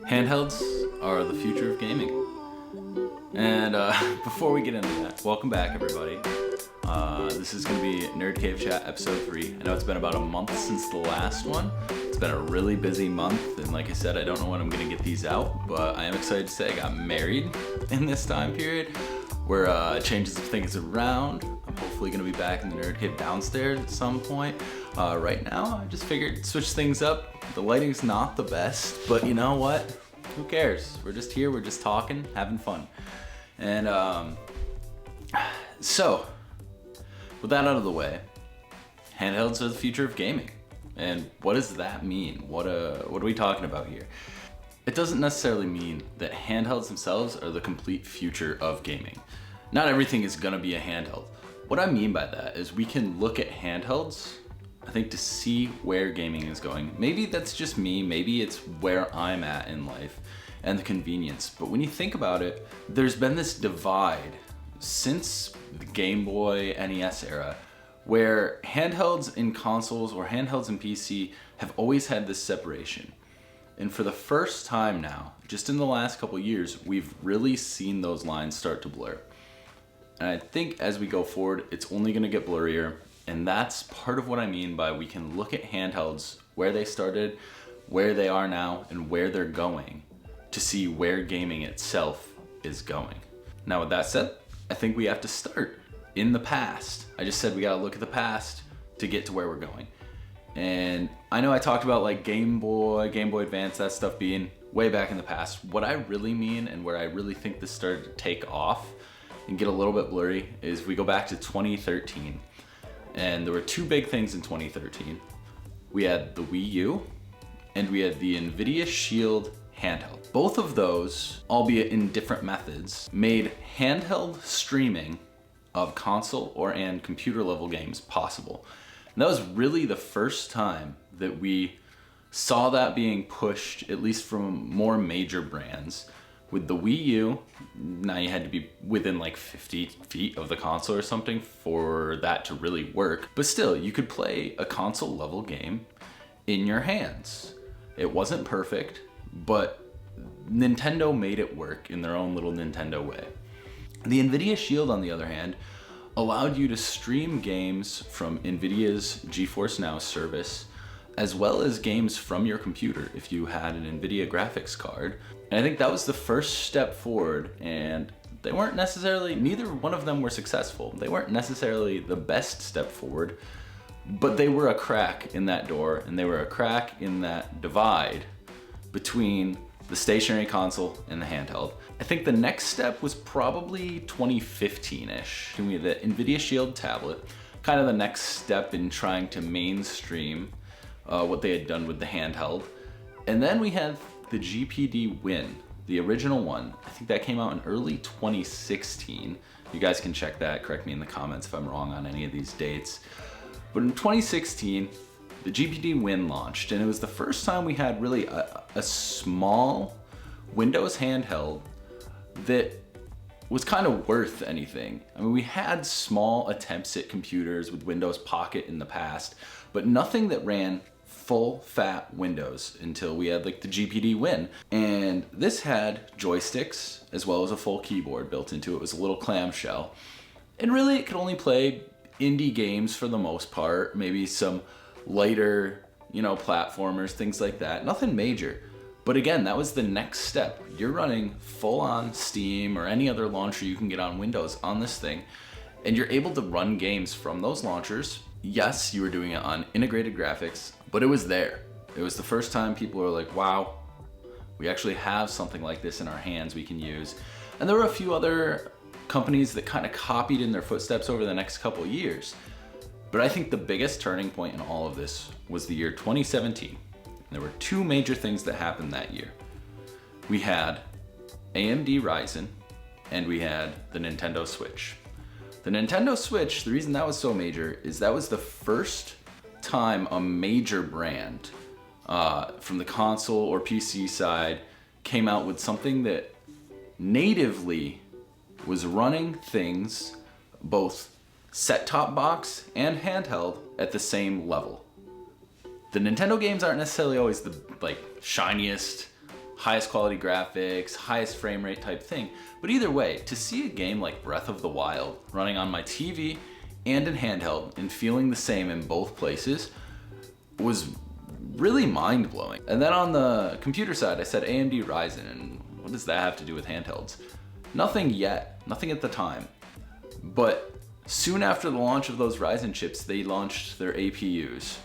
Handhelds are the future of gaming. And before we get into that, welcome back everybody. This is going to be Nerd Cave Chat episode 3. I know it's been about a month since the last one. It's been a really busy month, and like I said, I don't know when I'm going to get these out, but I am excited to say I got married in this time period. We're changing some things around. I'm hopefully going to be back in the Nerd Cave downstairs at some point. Right now, I just figured switch things up. The lighting's not the best, but you know what? Who cares? We're just here, we're just talking, having fun. And so, with that out of the way, handhelds are the future of gaming. And what does that mean? What are we talking about here? It doesn't necessarily mean that handhelds themselves are the complete future of gaming. Not everything is gonna be a handheld. What I mean by that is we can look at handhelds, I think, to see where gaming is going. Maybe that's just me, maybe it's where I'm at in life and the convenience. But when you think about it, there's been this divide since the Game Boy, NES era, where handhelds in consoles or handhelds in PC have always had this separation. And for the first time now, just in the last couple years, we've really seen those lines start to blur. And I think as we go forward, it's only gonna get blurrier. And that's part of what I mean by we can look at handhelds, where they started, where they are now, and where they're going to see where gaming itself is going. Now with that said, I think we have to start in the past. I just said we gotta look at the past to get to where we're going. And I know I talked about like Game Boy Advance, that stuff being way back in the past. What I really mean and where I really think this started to take off and get a little bit blurry is we go back to 2013. And there were two big things in 2013. We had the Wii U and we had the NVIDIA Shield handheld. Both of those, albeit in different methods, made handheld streaming of console and computer level games possible. And that was really the first time that we saw that being pushed, at least from more major brands. With the Wii U, now you had to be within like 50 feet of the console or something for that to really work. But still, you could play a console level game in your hands. It wasn't perfect, but Nintendo made it work in their own little Nintendo way. The NVIDIA Shield, on the other hand, allowed you to stream games from NVIDIA's GeForce Now service, as well as games from your computer if you had an NVIDIA graphics card. And I think that was the first step forward, and they weren't necessarily, neither one of them were successful. They weren't necessarily the best step forward, but they were a crack in that door, and they were a crack in that divide between the stationary console and the handheld. I think the next step was probably 2015-ish. We had the NVIDIA Shield tablet, kind of the next step in trying to mainstream what they had done with the handheld. And then we had the GPD Win, the original one. I think that came out in early 2016. You guys can check that, correct me in the comments if I'm wrong on any of these dates. But in 2016, the GPD Win launched, and it was the first time we had really a small Windows handheld that was kind of worth anything. I mean, we had small attempts at computers with Windows Pocket in the past, but nothing that ran full fat Windows until we had like the GPD Win. And this had joysticks as well as a full keyboard built into it. It was a little clamshell. And really it could only play indie games for the most part, maybe some lighter, platformers, things like that. Nothing major. But again, that was the next step. You're running full on Steam or any other launcher you can get on Windows on this thing, and you're able to run games from those launchers. Yes, you were doing it on integrated graphics, but it was there. It was the first time people were like, wow, we actually have something like this in our hands we can use. And there were a few other companies that kind of copied in their footsteps over the next couple of years. But I think the biggest turning point in all of this was the year 2017. There were two major things that happened that year. We had AMD Ryzen and we had the Nintendo Switch. The Nintendo Switch, the reason that was so major is that was the first time a major brand from the console or PC side came out with something that natively was running things both set-top box and handheld at the same level. The Nintendo games aren't necessarily always the shiniest, highest quality graphics, highest frame rate type thing. But either way, to see a game like Breath of the Wild running on my TV and in handheld and feeling the same in both places was really mind-blowing. And then on the computer side, I said AMD Ryzen, and what does that have to do with handhelds? Nothing yet, nothing at the time. But soon after the launch of those Ryzen chips, they launched their APUs.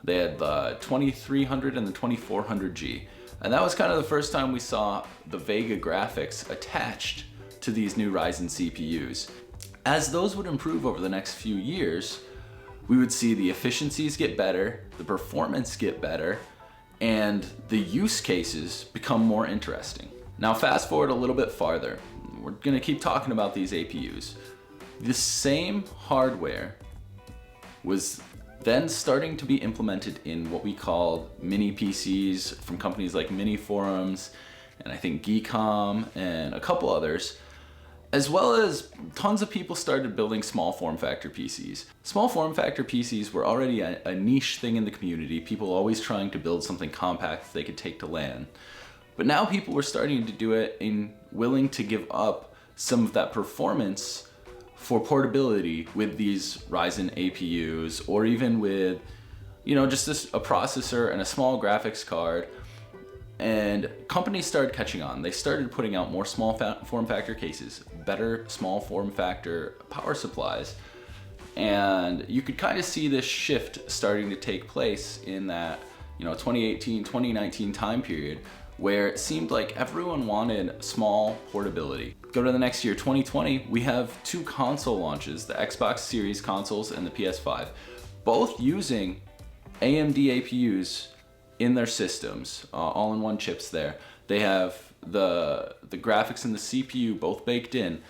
They had the 2300 and the 2400G. And that was kind of the first time we saw the Vega graphics attached to these new Ryzen CPUs. As those would improve over the next few years, we would see the efficiencies get better, the performance get better, and the use cases become more interesting. Now fast forward a little bit farther. We're gonna keep talking about these APUs. The same hardware was then starting to be implemented in what we call mini PCs from companies like Mini Forums, and I think Geekom, and a couple others, as well as tons of people started building small form factor PCs. Small form factor PCs were already a niche thing in the community, people always trying to build something compact they could take to LAN. But now people were starting to do it and willing to give up some of that performance for portability with these Ryzen APUs, or even with, just a processor and a small graphics card. And companies started catching on. They started putting out more small form factor cases, better small form factor power supplies. And you could kind of see this shift starting to take place in that, 2018, 2019 time period, where it seemed like everyone wanted small portability. Go to the next year, 2020, we have two console launches, the Xbox Series consoles and the PS5, both using AMD APUs in their systems, all-in-one chips there. They have the graphics and the CPU both baked in.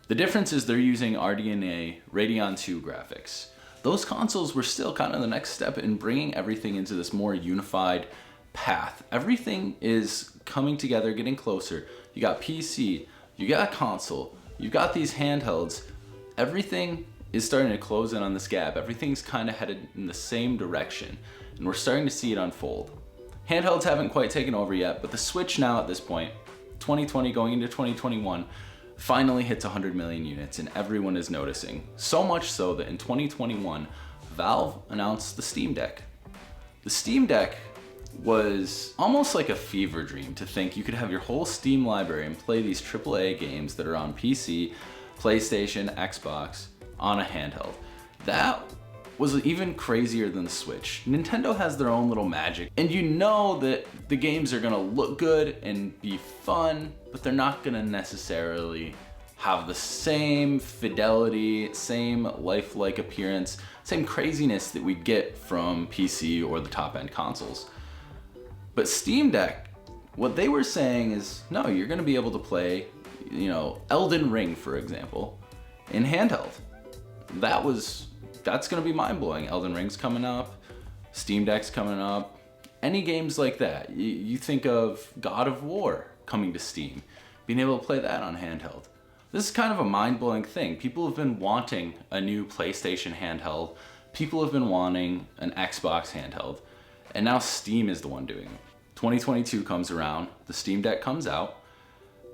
The difference is they're using RDNA Radeon 2 graphics. Those consoles were still kind of the next step in bringing everything into this more unified path. Everything is coming together, getting closer. You got PC, you got console, you got these handhelds. Everything is starting to close in on this gap. Everything's kind of headed in the same direction, and we're starting to see it unfold. Handhelds haven't quite taken over yet, but the Switch now at this point, 2020 going into 2021, finally hits 100 million units, and everyone is noticing. So much so that in 2021, Valve announced the Steam Deck. The Steam Deck was almost like a fever dream to think you could have your whole Steam library and play these AAA games that are on PC, PlayStation, Xbox, on a handheld. That was even crazier than the Switch. Nintendo has their own little magic, and you know that the games are gonna look good and be fun, but they're not gonna necessarily have the same fidelity, same lifelike appearance, same craziness that we get from PC or the top-end consoles. But Steam Deck, what they were saying is, no, you're gonna be able to play, Elden Ring, for example, in handheld. That's gonna be mind-blowing. Elden Ring's coming up, Steam Deck's coming up, any games like that. You think of God of War coming to Steam, being able to play that on handheld. This is kind of a mind-blowing thing. People have been wanting a new PlayStation handheld. People have been wanting an Xbox handheld. And now Steam is the one doing it. 2022 comes around, the Steam Deck comes out,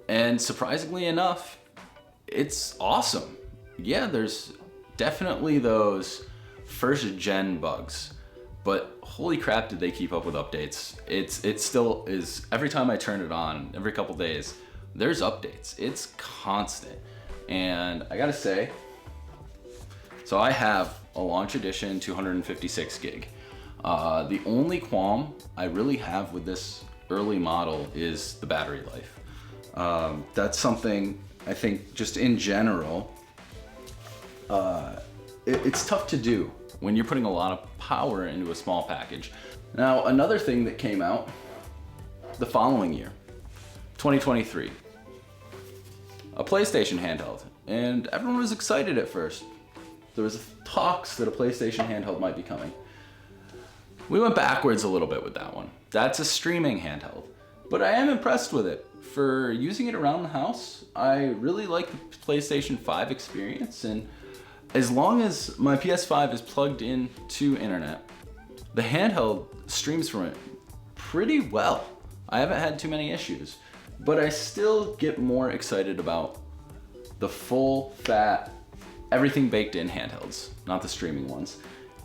and surprisingly enough, it's awesome. Yeah, there's definitely those first gen bugs, but holy crap did they keep up with updates. It still is, every time I turn it on, every couple days, there's updates. It's constant. And I gotta say, so I have a launch edition 256 gig. The only qualm I really have with this early model is the battery life. That's something I think just in general, it's tough to do when you're putting a lot of power into a small package. Now, another thing that came out the following year, 2023, a PlayStation handheld, and everyone was excited at first. There was talks that a PlayStation handheld might be coming. We went backwards a little bit with that one. That's a streaming handheld, but I am impressed with it. For using it around the house, I really like the PlayStation 5 experience, and as long as my PS5 is plugged in to internet, the handheld streams from it pretty well. I haven't had too many issues, but I still get more excited about the full fat, everything baked in handhelds, not the streaming ones.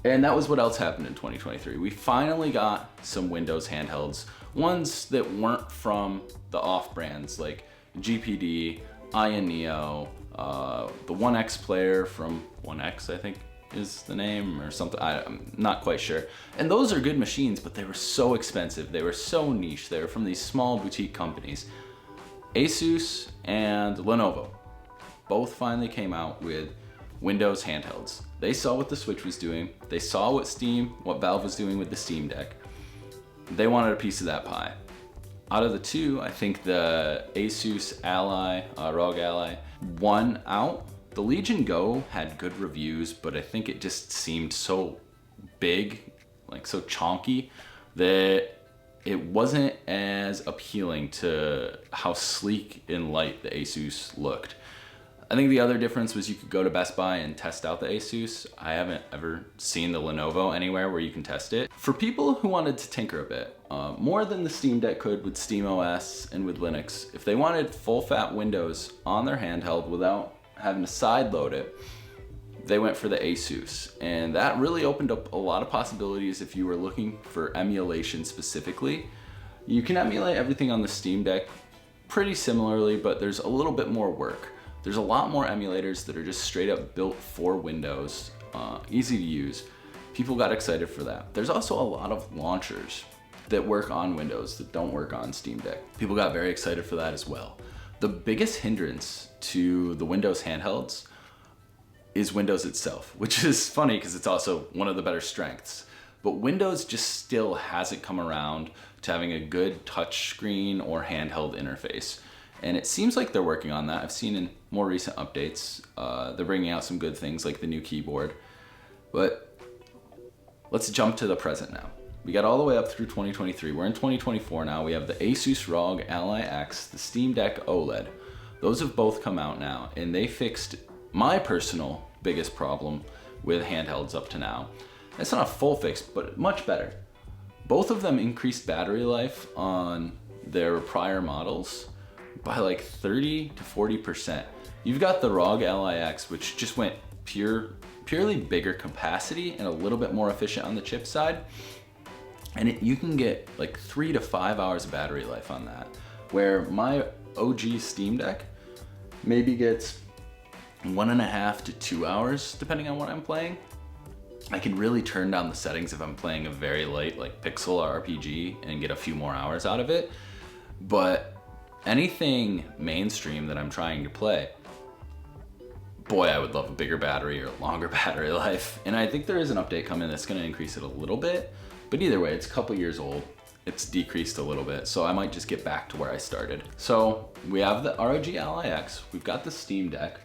And that was what else happened in 2023. We finally got some Windows handhelds, ones that weren't from the off brands like GPD, Aya Neo, the 1X player from 1X, I think is the name or something. I'm not quite sure. And those are good machines, but they were so expensive. They were so niche. They were from these small boutique companies. Asus and Lenovo both finally came out with Windows handhelds. They saw what the Switch was doing. They saw what Valve was doing with the Steam Deck. They wanted a piece of that pie. Out of the two, I think the Asus Ally, ROG Ally, won out. The Legion Go had good reviews, but I think it just seemed so big, like so chonky, that it wasn't as appealing to how sleek and light the Asus looked. I think the other difference was you could go to Best Buy and test out the Asus. I haven't ever seen the Lenovo anywhere where you can test it. For people who wanted to tinker a bit, more than the Steam Deck could with SteamOS and with Linux, if they wanted full fat Windows on their handheld without having to sideload it, they went for the Asus. And that really opened up a lot of possibilities if you were looking for emulation specifically. You can emulate everything on the Steam Deck pretty similarly, but there's a little bit more work. There's a lot more emulators that are just straight up built for Windows, easy to use. People got excited for that. There's also a lot of launchers that work on Windows that don't work on Steam Deck. People got very excited for that as well. The biggest hindrance to the Windows handhelds is Windows itself, which is funny because it's also one of the better strengths. But Windows just still hasn't come around to having a good touchscreen or handheld interface. And it seems like they're working on that. I've seen in more recent updates, they're bringing out some good things like the new keyboard. But let's jump to the present now. We got all the way up through 2023. We're in 2024 now. We have the Asus ROG Ally X, the Steam Deck OLED. Those have both come out now, and they fixed my personal biggest problem with handhelds up to now. It's not a full fix, but much better. Both of them increased battery life on their prior models by like 30 to 40%. You've got the ROG Ally X, which just went purely bigger capacity and a little bit more efficient on the chip side. And you can get like 3 to 5 hours of battery life on that, where my OG Steam Deck maybe gets 1.5 to 2 hours, depending on what I'm playing. I can really turn down the settings if I'm playing a very light, like pixel RPG, and get a few more hours out of it. But anything mainstream that I'm trying to play, boy, I would love a bigger battery or longer battery life. And I think there is an update coming that's gonna increase it a little bit. But either way, it's a couple years old. It's decreased a little bit, so I might just get back to where I started. So we have the ROG Ally X, we've got the Steam Deck,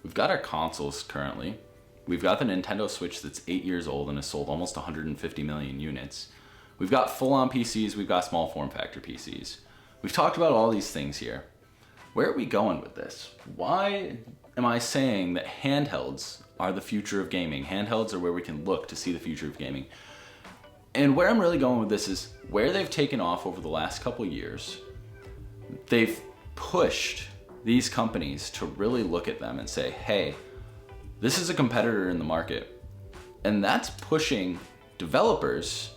we've got our consoles currently, we've got the Nintendo Switch that's 8 years old and has sold almost 150 million units. We've got full-on PCs, we've got small form factor PCs. We've talked about all these things here. Where are we going with this? Why am I saying that handhelds are the future of gaming? Handhelds are where we can look to see the future of gaming. And where I'm really going with this is where they've taken off over the last couple years. They've pushed these companies to really look at them and say, hey, this is a competitor in the market. And that's pushing developers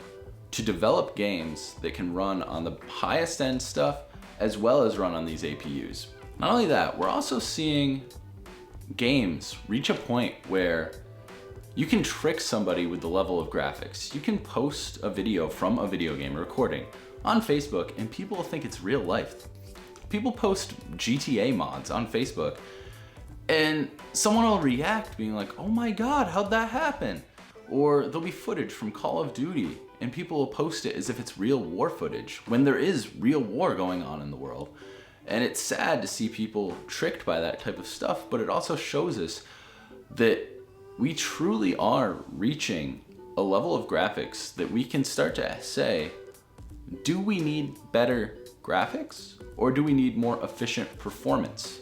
to develop games that can run on the highest end stuff as well as run on these APUs. Not only that, we're also seeing games reach a point where you can trick somebody with the level of graphics. You can post a video from a video game recording on Facebook and people will think it's real life. People post GTA mods on Facebook and someone will react being like, oh my God, how'd that happen? Or there'll be footage from Call of Duty and people will post it as if it's real war footage when there is real war going on in the world. And it's sad to see people tricked by that type of stuff, but it also shows us that we truly are reaching a level of graphics that we can start to say, do we need better graphics or do we need more efficient performance?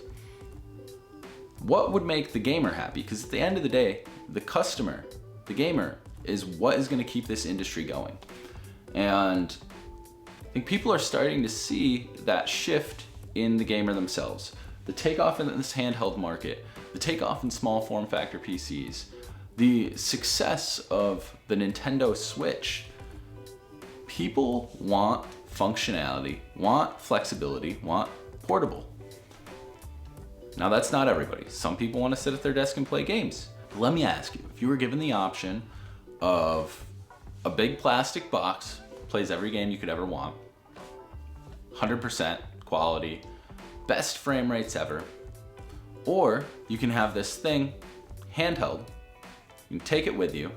What would make the gamer happy? Because at the end of the day, the customer, the gamer, is what is going to keep this industry going. And I think people are starting to see that shift in the gamer themselves. The takeoff in this handheld market, the takeoff in small form factor PCs, the success of the Nintendo Switch. People want functionality, want flexibility, want portable. Now that's not everybody. Some people want to sit at their desk and play games. But let me ask you, if you were given the option of a big plastic box, plays every game you could ever want, 100% quality, best frame rates ever, or you can have this thing handheld, you can take it with you,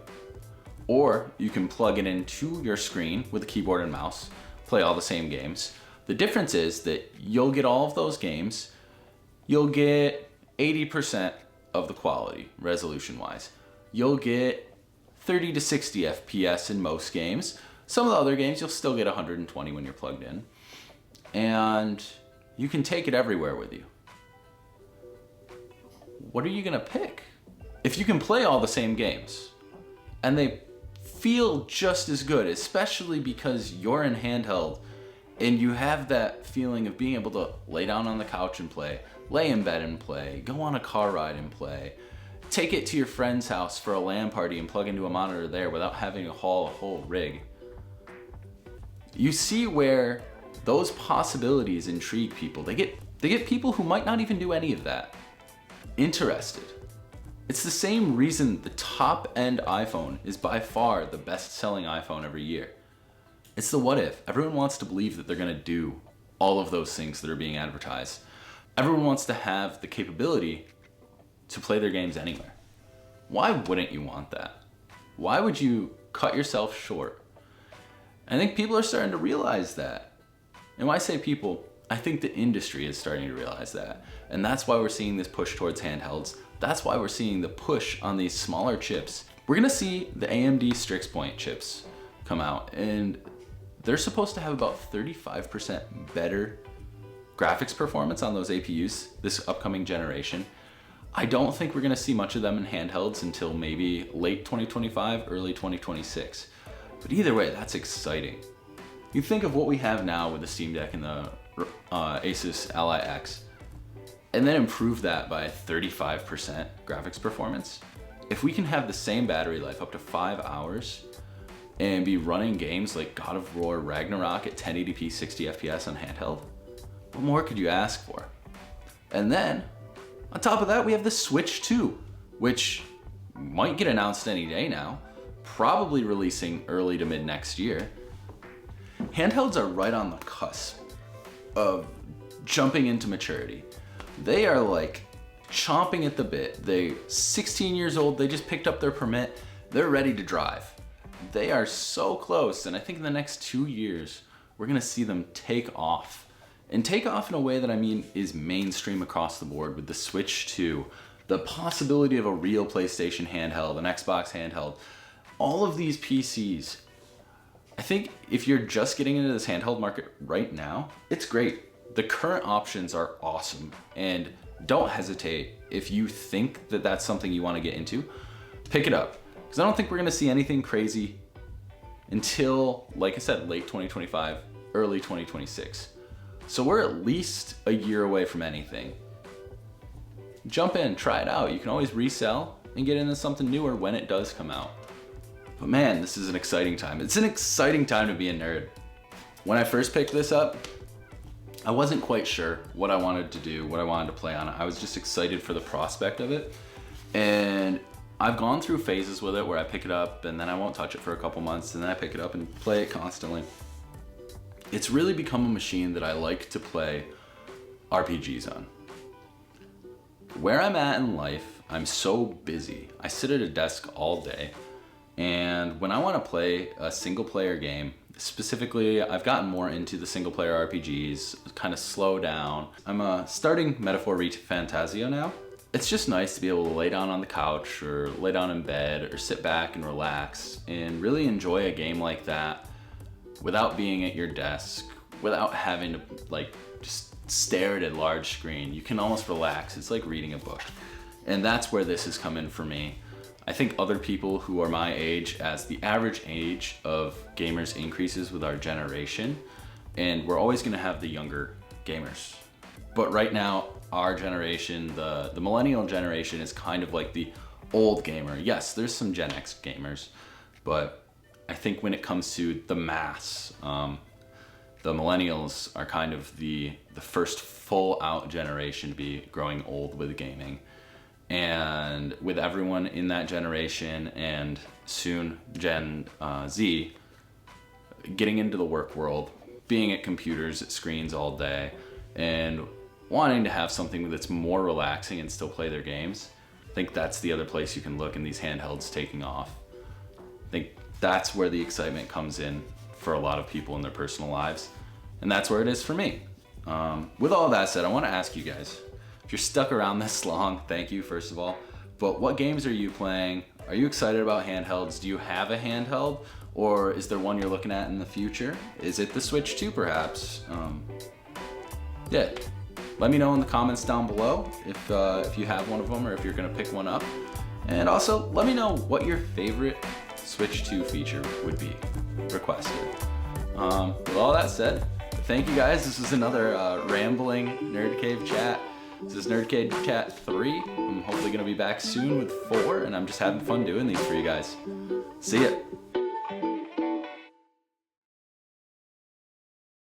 or you can plug it into your screen with a keyboard and mouse, play all the same games. The difference is that you'll get all of those games, you'll get 80% of the quality resolution wise. You'll get 30 to 60 FPS in most games. Some of the other games you'll still get 120 when you're plugged in. And you can take it everywhere with you. What are you gonna pick? If you can play all the same games and they feel just as good, especially because you're in handheld and you have that feeling of being able to lay down on the couch and play, lay in bed and play, go on a car ride and play, take it to your friend's house for a LAN party and plug into a monitor there without having to haul a whole rig. You see where those possibilities intrigue people. They get people who might not even do any of that interested. It's the same reason the top-end iPhone is by far the best-selling iPhone every year. It's the what if. Everyone wants to believe that they're gonna do all of those things that are being advertised. Everyone wants to have the capability to play their games anywhere. Why wouldn't you want that? Why would you cut yourself short? I think people are starting to realize that. And when I say people, I think the industry is starting to realize that. And that's why we're seeing this push towards handhelds. That's why we're seeing the push on these smaller chips. We're gonna see the AMD Strix Point chips come out, and they're supposed to have about 35% better graphics performance on those APUs this upcoming generation. I don't think we're gonna see much of them in handhelds until maybe late 2025, early 2026. But either way, that's exciting. You think of what we have now with the Steam Deck and the Asus Ally X, and then improve that by 35% graphics performance. If we can have the same battery life, up to 5 hours, and be running games like God of War Ragnarok at 1080p 60 FPS on handheld, what more could you ask for? And then, on top of that, we have the Switch 2, which might get announced any day now, probably releasing early to mid next year. Handhelds are right on the cusp of jumping into maturity. They are like chomping at the bit. They're 16 years old, they just picked up their permit, they're ready to drive. They are so close, and I think in the next 2 years, we're gonna see them take off. And take off in a way that I mean is mainstream across the board with the Switch 2, the possibility of a real PlayStation handheld, an Xbox handheld, all of these PCs. I think if you're just getting into this handheld market right now, it's great. The current options are awesome, and don't hesitate if you think that that's something you want to get into, pick it up. Because I don't think we're going to see anything crazy until, like I said, late 2025, early 2026. So we're at least a year away from anything. Jump in, try it out. You can always resell and get into something newer when it does come out. But man, this is an exciting time. It's an exciting time to be a nerd. When I first picked this up, I wasn't quite sure what I wanted to do, what I wanted to play on it. I was just excited for the prospect of it. And I've gone through phases with it where I pick it up and then I won't touch it for a couple months and then I pick it up and play it constantly. It's really become a machine that I like to play RPGs on. Where I'm at in life, I'm so busy. I sit at a desk all day, and when I want to play a single player game, specifically, I've gotten more into the single player RPGs, kind of slow down. I'm starting Metaphor Fantasio now. It's just nice to be able to lay down on the couch or lay down in bed or sit back and relax and really enjoy a game like that without being at your desk, without having to like just stare at a large screen. You can almost relax. It's like reading a book. And that's where this has come in for me. I think other people who are my age, as the average age of gamers increases with our generation, and we're always gonna have the younger gamers. But right now, our generation, the millennial generation, is kind of like the old gamer. Yes, there's some Gen X gamers, but I think when it comes to the mass, the millennials are kind of the first full out generation to be growing old with gaming. And with everyone in that generation and soon Gen Z getting into the work world, being at computers, at screens all day, and wanting to have something that's more relaxing and still play their games, I think that's the other place you can look in these handhelds taking off. I think that's where the excitement comes in for a lot of people in their personal lives, and that's where it is for me. With all that said, I want to ask you guys, if you're stuck around this long, thank you first of all, but what games are you playing? Are you excited about handhelds? Do you have a handheld? Or is there one you're looking at in the future? Is it the Switch 2 perhaps? Yeah, let me know in the comments down below if you have one of them or if you're gonna pick one up. And also, let me know what your favorite Switch 2 feature would be requested. With all that said, thank you guys. This was another rambling Nerd Cave chat. This is Nerd Cave Chat 3. I'm hopefully gonna be back soon with 4, and I'm just having fun doing these for you guys. See ya.